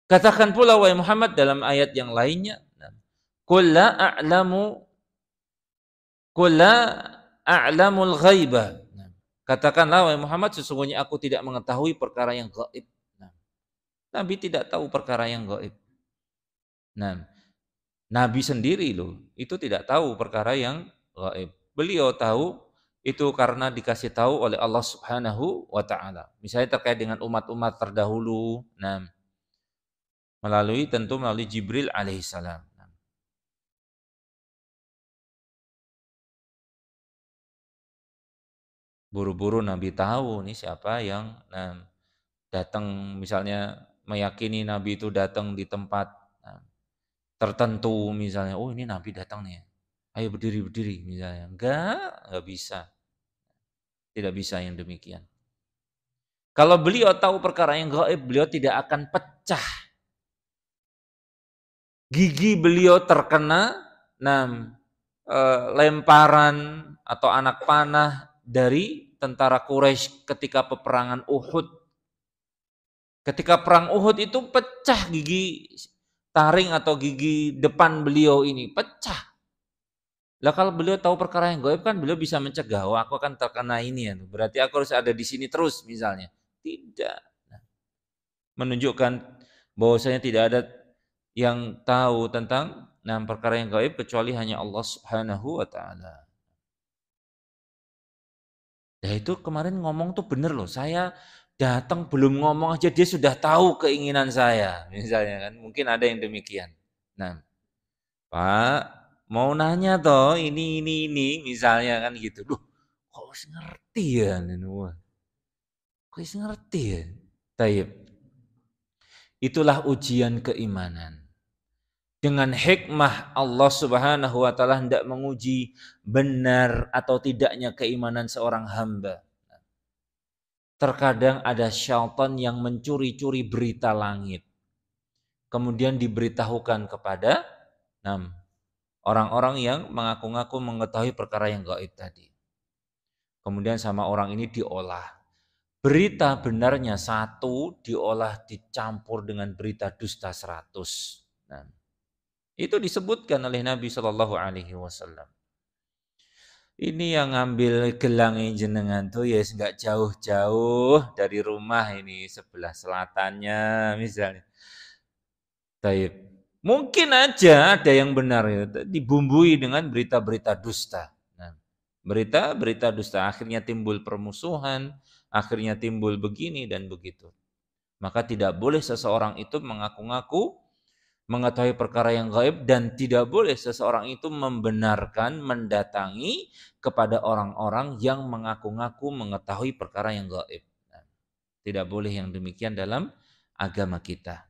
Katakan pula wahai Muhammad dalam ayat yang lainnya, qul la a'lamul ghaiba. Katakanlah wahai Muhammad, sesungguhnya aku tidak mengetahui perkara yang gaib. Nabi tidak tahu perkara yang gaib. Nah, Nabi sendiri loh, itu tidak tahu perkara yang gaib. Beliau tahu itu karena dikasih tahu oleh Allah Subhanahu wa taala. Misalnya terkait dengan umat-umat terdahulu, melalui Jibril alaihissalam. Buru-buru Nabi tahu nih siapa yang datang, misalnya meyakini Nabi itu datang di tempat tertentu, misalnya, oh ini Nabi datang nih, ayo berdiri misalnya. Enggak bisa. Tidak bisa yang demikian. Kalau beliau tahu perkara yang gaib, beliau tidak akan pecah. Gigi beliau terkena lemparan atau anak panah dari tentara Quraisy ketika peperangan Uhud. Ketika perang Uhud itu pecah gigi taring atau gigi depan beliau ini, pecah. Lah kalau beliau tahu perkara yang gaib kan beliau bisa mencegah, oh aku akan terkena ini ya, berarti aku harus ada di sini terus misalnya. Tidak. Menunjukkan bahwasanya tidak ada yang tahu tentang perkara yang gaib kecuali hanya Allah Subhanahu wa taala. Nah itu kemarin ngomong tuh bener loh, saya datang belum ngomong aja dia sudah tahu keinginan saya, misalnya kan, mungkin ada yang demikian. Nah, Pak, mau nanya toh ini, misalnya kan gitu. Duh, kok harus ngerti ya? Kok harus ngerti ya? Taib. Itulah ujian keimanan. Dengan hikmah Allah Subhanahu wa taala hendak menguji benar atau tidaknya keimanan seorang hamba. Terkadang ada syaitan yang mencuri-curi berita langit. Kemudian diberitahukan kepada orang-orang yang mengaku-ngaku mengetahui perkara yang gaib tadi. Kemudian sama orang ini diolah. Berita benarnya satu diolah dicampur dengan berita dusta 100. Itu disebutkan oleh Nabi Shallallahu Alaihi Wasallam. Ini yang ngambil gelangnya jenengan tuh ya nggak jauh-jauh dari rumah ini, sebelah selatannya misalnya. Taib. Mungkin aja ada yang benar ya, dibumbui dengan berita-berita dusta. Berita-berita dusta akhirnya timbul permusuhan, akhirnya timbul begini dan begitu. Maka tidak boleh seseorang itu mengaku-ngaku mengetahui perkara yang gaib, dan tidak boleh seseorang itu membenarkan mendatangi kepada orang-orang yang mengaku-ngaku mengetahui perkara yang gaib. Tidak boleh yang demikian dalam agama kita.